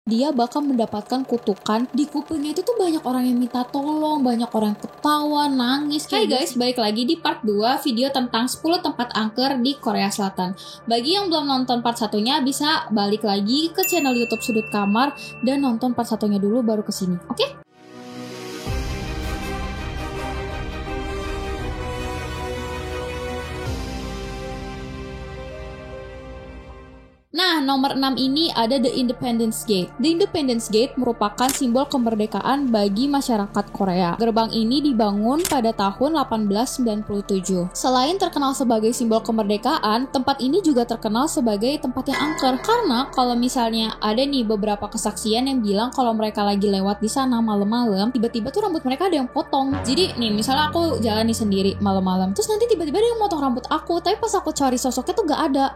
dia bakal mendapatkan kutukan. Di kupingnya itu tuh banyak orang yang minta tolong, banyak orang yang ketawa, nangis. Hai guys, balik lagi di part 2 video tentang 10 tempat angker di Korea Selatan. Bagi yang belum nonton part 1-nya bisa balik lagi ke channel YouTube Sudut Kamar dan nonton part 1-nya dulu baru kesini. Oke? Nah, nomor 6 ini ada The Independence Gate. The Independence Gate merupakan simbol kemerdekaan bagi masyarakat Korea. Gerbang ini dibangun pada tahun 1897. Selain terkenal sebagai simbol kemerdekaan, tempat ini juga terkenal sebagai tempat yang angker. Karena kalau misalnya ada nih beberapa kesaksian yang bilang kalau mereka lagi lewat di sana malam-malam, tiba-tiba tuh rambut mereka ada yang potong. Jadi nih, misalnya aku jalan nih sendiri malam-malam, terus nanti tiba-tiba ada yang motong rambut aku, tapi pas aku cari sosoknya tuh gak ada.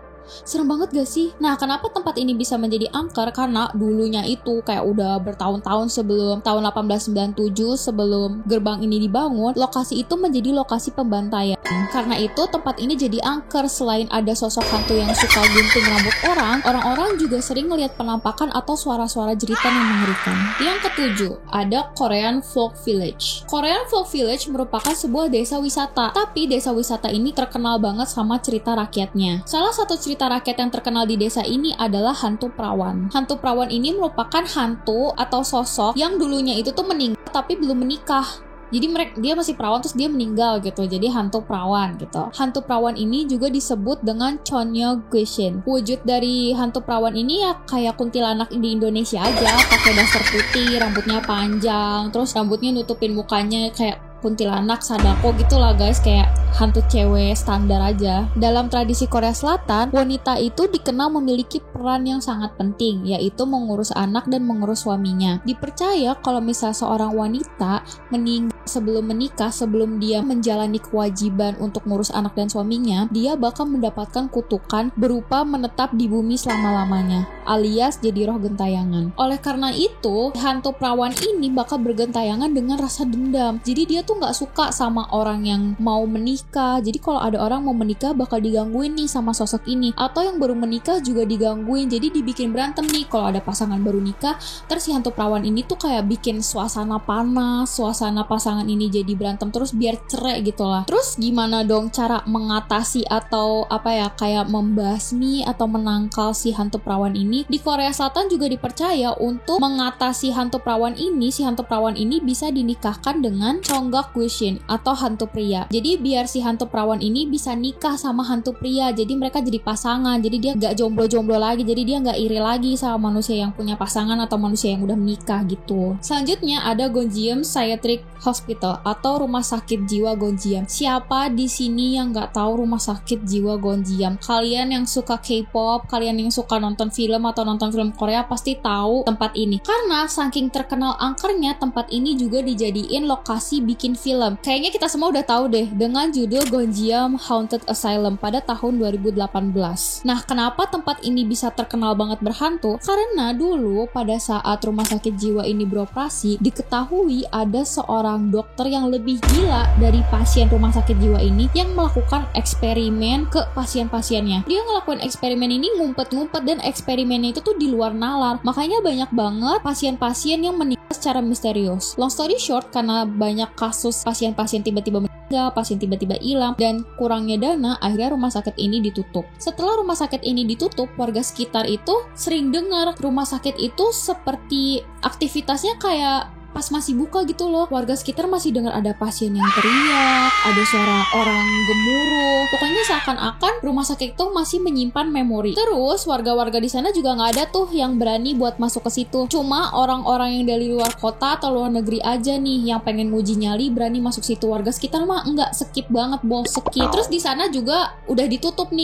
Serem banget gak sih? Nah, kenapa tempat ini bisa menjadi angker? Karena dulunya itu kayak udah bertahun-tahun sebelum tahun 1897, sebelum gerbang ini dibangun, lokasi itu menjadi lokasi pembantaian. Karena itu tempat ini jadi angker. Selain ada sosok hantu yang suka gunting rambut orang-orang juga sering melihat penampakan atau suara-suara jeritan yang mengerikan. Yang ketujuh, ada Korean Folk Village. Korean Folk Village merupakan sebuah desa wisata, tapi desa wisata ini terkenal banget sama cerita rakyatnya. Salah satu cerita rakyat yang terkenal di desa ini adalah hantu perawan. Hantu perawan ini merupakan hantu atau sosok yang dulunya itu tuh meninggal tapi belum menikah. Jadi dia masih perawan terus dia meninggal gitu. Jadi hantu perawan gitu. Hantu perawan ini juga disebut dengan Chonyo Gwishin. Wujud dari hantu perawan ini ya kayak kuntilanak di Indonesia aja, pakai daster putih, rambutnya panjang, terus rambutnya nutupin mukanya kayak kuntilanak, sadako gitulah guys, kayak hantu cewek standar aja. Dalam tradisi Korea Selatan, wanita itu dikenal memiliki peran yang sangat penting, yaitu mengurus anak dan mengurus suaminya. Dipercaya kalau misal seorang wanita meninggal sebelum menikah, sebelum dia menjalani kewajiban untuk ngurus anak dan suaminya, dia bakal mendapatkan kutukan berupa menetap di bumi selama-lamanya, alias jadi roh gentayangan. Oleh karena itu, hantu perawan ini bakal bergentayangan dengan rasa dendam. Jadi dia tuh nggak suka sama orang yang mau menikah. Jadi kalau ada orang mau menikah bakal digangguin nih sama sosok ini, atau yang baru menikah juga digangguin. Jadi dibikin berantem nih kalau ada pasangan baru nikah. Terus si hantu perawan ini tuh kayak bikin suasana panas, suasana pasangan ini jadi berantem terus biar cerai gitu lah. Terus gimana dong cara mengatasi atau kayak membasmi atau menangkal si hantu perawan ini? Di Korea Selatan juga dipercaya untuk mengatasi hantu perawan ini, si hantu perawan ini bisa dinikahkan dengan Chonggak Gwishin atau hantu pria. Jadi biar si hantu perawan ini bisa nikah sama hantu pria. Jadi mereka jadi pasangan. Jadi dia gak jomblo-jomblo lagi. Jadi dia gak iri lagi sama manusia yang punya pasangan atau manusia yang udah menikah gitu. Selanjutnya ada Gonjiam Psychiatric Hospital atau Rumah Sakit Jiwa Gonjiam. Siapa di sini yang gak tahu Rumah Sakit Jiwa Gonjiam? Kalian yang suka K-pop, kalian yang suka nonton film atau nonton film Korea pasti tahu tempat ini. Karena saking terkenal angkernya, tempat ini juga dijadiin lokasi bikin film. Kayaknya kita semua udah tahu deh dengan judul Gonjiam Haunted Asylum pada tahun 2018. Nah, kenapa tempat ini bisa terkenal banget berhantu? Karena dulu pada saat rumah sakit jiwa ini beroperasi, diketahui ada seorang dokter yang lebih gila dari pasien rumah sakit jiwa ini yang melakukan eksperimen ke pasien-pasiennya. Dia ngelakuin eksperimen ini ngumpet-ngumpet dan eksperimennya itu tuh di luar nalar. Makanya banyak banget pasien-pasien yang meninggal secara misterius. Long story short, karena banyak kasus pasien-pasien tiba-tiba meninggal, pasien tiba-tiba hilang, dan kurangnya dana, akhirnya rumah sakit ini ditutup. Setelah rumah sakit ini ditutup, warga sekitar itu sering dengar rumah sakit itu seperti aktivitasnya kayak pas masih buka gitu loh. Warga sekitar masih dengar ada pasien yang teriak, ada suara orang gemuruh. Pokoknya seakan-akan rumah sakit itu masih menyimpan memori. Terus warga-warga di sana juga nggak ada tuh yang berani buat masuk ke situ. Cuma orang-orang yang dari luar kota atau luar negeri aja nih yang pengen nguji nyali berani masuk situ. Warga sekitar mah enggak, skip banget, skip. Terus di sana juga udah ditutup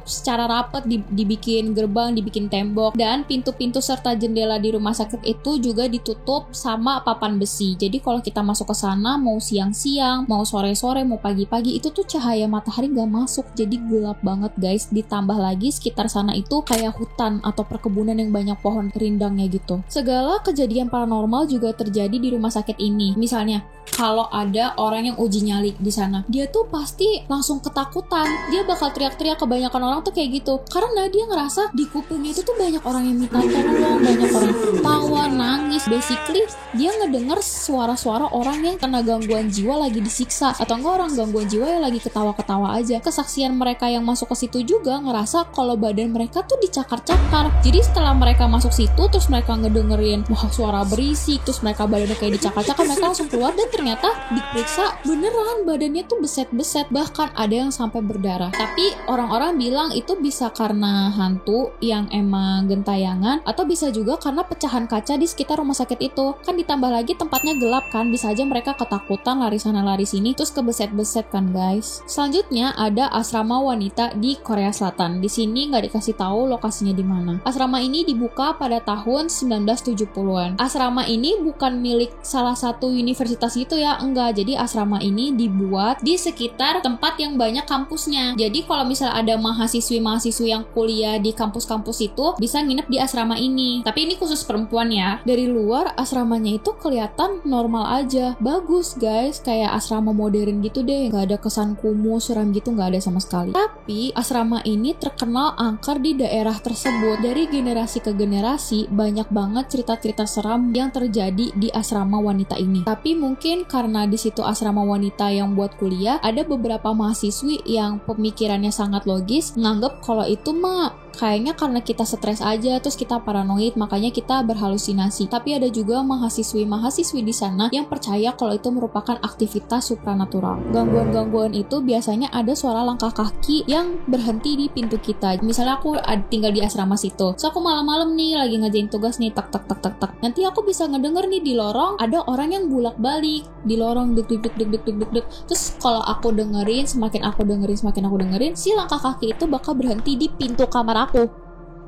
secara rapat, dibikin gerbang, dibikin tembok, dan pintu-pintu serta jendela di rumah sakit itu juga ditutup sama papan besi. Jadi kalau kita masuk ke sana mau siang-siang, mau sore-sore, mau pagi-pagi, itu tuh cahaya matahari nggak masuk. Jadi gelap banget guys. Ditambah lagi sekitar sana itu kayak hutan atau perkebunan yang banyak pohon rindangnya gitu. Segala kejadian paranormal juga terjadi di rumah sakit ini. Misalnya kalau ada orang yang uji nyali di sana, dia tuh pasti langsung ketakutan. Dia bakal teriak-teriak. Kebanyakan orang tuh kayak gitu karena dia ngerasa di kupingnya itu tuh banyak orang yang minta tolong, banyak orang ketawa, nangis. Basically dia ngedenger suara-suara orang yang kena gangguan jiwa lagi disiksa, atau enggak orang gangguan jiwa yang lagi ketawa-ketawa aja. Kesaksian mereka yang masuk ke situ juga ngerasa kalau badan mereka tuh dicakar-cakar. Jadi setelah mereka masuk situ terus mereka ngedengerin wah suara berisik, terus mereka badannya kayak dicakar-cakar, mereka langsung keluar dan ternyata diperiksa beneran badannya tuh beset-beset, bahkan ada yang sampai berdarah. Tapi orang-orang bilang itu bisa karena hantu yang emang gentayangan, atau bisa juga karena pecahan kaca di sekitar rumah sakit itu. Kan ditambah lagi tempatnya gelap kan, bisa aja mereka ketakutan lari sana lari sini terus kebeset-beset kan guys. Selanjutnya ada asrama wanita di Korea Selatan. Di sini nggak dikasih tahu lokasinya di mana. Asrama ini dibuka pada tahun 1970-an. Asrama ini bukan milik salah satu universitas gitu ya, enggak. Jadi asrama ini dibuat di sekitar tempat yang banyak kampusnya. Jadi kalau misalnya ada mahasiswi-mahasiswi yang kuliah di kampus-kampus itu bisa nginep di asrama ini. Tapi ini khusus perempuan ya. Dari luar asramanya itu kelihatan normal aja. Bagus guys, kayak asrama modern gitu deh. Nggak ada kesan kumuh, suram gitu, nggak ada sama sekali. Tapi asrama ini terkenal angker di daerah tersebut. Dari generasi ke generasi banyak banget cerita-cerita seram yang terjadi di asrama wanita ini. Tapi mungkin karena di situ asrama wanita yang buat kuliah, ada beberapa mahasiswi yang pemikirannya sangat logis, nganggep kalau itu mah kayaknya karena kita stres aja, terus kita paranoid, makanya kita berhalusinasi. Tapi ada juga mahasiswi-mahasiswi di sana yang percaya kalau itu merupakan aktivitas supranatural. Gangguan-gangguan itu biasanya ada suara langkah kaki yang berhenti di pintu kita. Misalnya aku tinggal di asrama situ, so aku malam-malam nih lagi ngerjain tugas nih, tak tak tak tak tak. Nanti aku bisa ngedenger nih di lorong ada orang yang bulak-balik di lorong, deg deg deg deg deg deg deg. Terus kalau aku dengerin, semakin aku dengerin, si langkah kaki itu bakal berhenti di pintu kamar aku.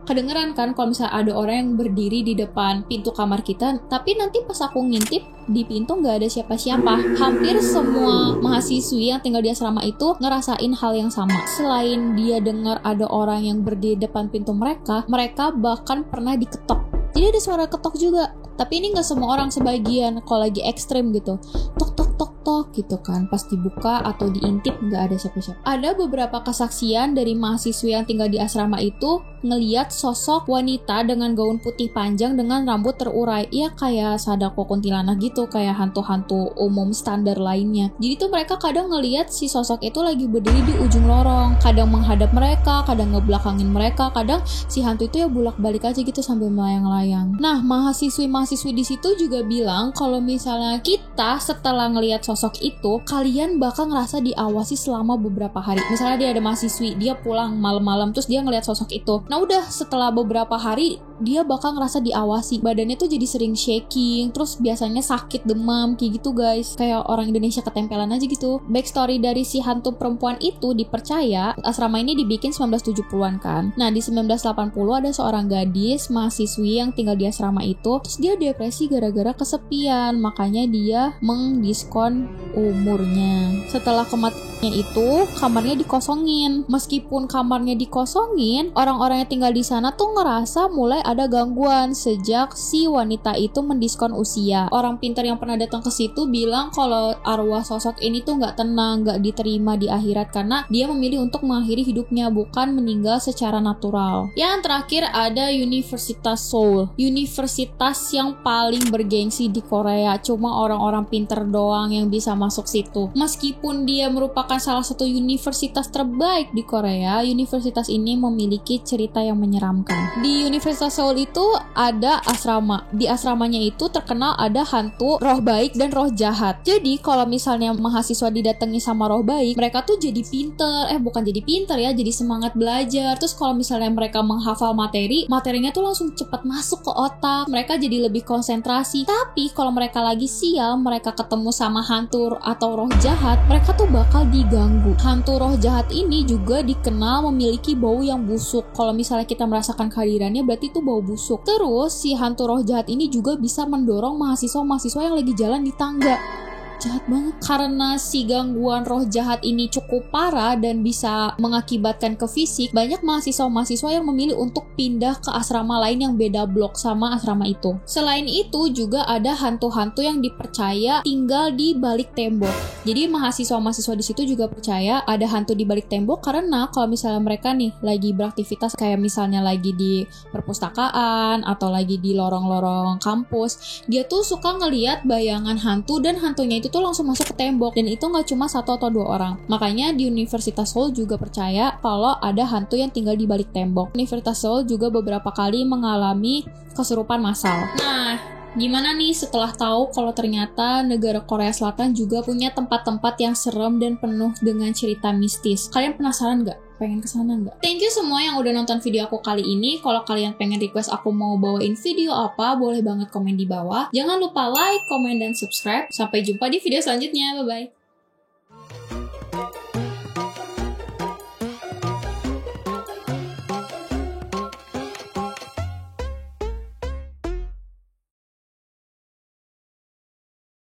Kedengeran kan kalau misalnya ada orang yang berdiri di depan pintu kamar kita, tapi nanti pas aku ngintip di pintu nggak ada siapa-siapa. Hampir semua mahasiswi yang tinggal di asrama itu ngerasain hal yang sama. Selain dia dengar ada orang yang berdiri depan pintu mereka bahkan pernah diketok. Jadi ada suara ketok juga. Tapi ini nggak semua orang, sebagian kalau lagi ekstrim gitu. Tok tok tok tok gitu kan. Pas dibuka atau diintip nggak ada siapa-siapa. Ada beberapa kesaksian dari mahasiswa yang tinggal di asrama itu ngeliat sosok wanita dengan gaun putih panjang dengan rambut terurai. Ya kayak Sadako kuntilanak gitu, kayak hantu-hantu umum standar lainnya. Jadi tuh mereka kadang ngeliat si sosok itu lagi berdiri di ujung lorong, kadang menghadap mereka, kadang ngebelakangin mereka, kadang si hantu itu ya bolak-balik aja gitu sambil melayang-layang. Nah, mahasiswi di situ juga bilang kalau misalnya kita setelah ngelihat sosok itu, kalian bakal ngerasa diawasi selama beberapa hari. Misalnya dia ada mahasiswi, dia pulang malam-malam terus dia ngelihat sosok itu. Nah udah setelah beberapa hari dia bakal ngerasa diawasi, badannya tuh jadi sering shaking, terus biasanya sakit, demam, kayak gitu guys, kayak orang Indonesia ketempelan aja gitu. Backstory dari si hantu perempuan itu dipercaya, asrama ini dibikin 1970-an kan. Nah di 1980 ada seorang gadis mahasiswi yang tinggal di asrama itu, terus dia depresi gara-gara kesepian, makanya dia mengdiskon umurnya. Setelah kematiannya itu, kamarnya dikosongin. Meskipun kamarnya dikosongin, orang-orang yang tinggal di sana tuh ngerasa mulai ada gangguan sejak si wanita itu mendiskon usia. Orang pintar yang pernah datang ke situ bilang kalau arwah sosok ini tuh nggak tenang, nggak diterima di akhirat karena dia memilih untuk mengakhiri hidupnya, bukan meninggal secara natural. Yang terakhir ada Universitas Seoul, universitas yang paling bergengsi di Korea. Cuma orang-orang pintar doang yang bisa masuk situ. Meskipun dia merupakan salah satu universitas terbaik di Korea, universitas ini memiliki cerita yang menyeramkan. Di Universitas Seoul itu ada asrama. Di asramanya itu terkenal ada hantu, roh baik dan roh jahat. Jadi kalau misalnya mahasiswa didatangi sama roh baik, mereka tuh jadi pinter. Bukan jadi pinter ya, jadi semangat belajar. Terus kalau misalnya mereka menghafal materinya tuh langsung cepat masuk ke otak. Mereka jadi lebih konsentrasi. Tapi kalau mereka lagi sial, mereka ketemu sama hantu hantu atau roh jahat, mereka tuh bakal diganggu. Hantu roh jahat ini juga dikenal memiliki bau yang busuk. Kalau misalnya kita merasakan kehadirannya, berarti itu bau busuk. Terus si hantu roh jahat ini juga bisa mendorong mahasiswa-mahasiswa yang lagi jalan di tangga. Jahat banget. Karena si gangguan roh jahat ini cukup parah dan bisa mengakibatkan ke fisik, banyak mahasiswa-mahasiswa yang memilih untuk pindah ke asrama lain yang beda blok sama asrama itu. Selain itu juga ada hantu-hantu yang dipercaya tinggal di balik tembok. Jadi mahasiswa-mahasiswa di situ juga percaya ada hantu di balik tembok, karena kalau misalnya mereka nih lagi beraktivitas kayak misalnya lagi di perpustakaan atau lagi di lorong-lorong kampus, dia tuh suka ngelihat bayangan hantu dan hantunya itu tuh langsung masuk ke tembok, dan itu nggak cuma 1 atau 2 orang. Makanya di Universitas Seoul juga percaya kalau ada hantu yang tinggal di balik tembok. Universitas Seoul juga beberapa kali mengalami kesurupan massal. Nah, gimana nih setelah tahu kalau ternyata negara Korea Selatan juga punya tempat-tempat yang serem dan penuh dengan cerita mistis? Kalian penasaran nggak? Pengen kesana nggak? Thank you semua yang udah nonton video aku kali ini. Kalau kalian pengen request aku mau bawain video apa, boleh banget komen di bawah. Jangan lupa like, komen, dan subscribe. Sampai jumpa di video selanjutnya. Bye-bye.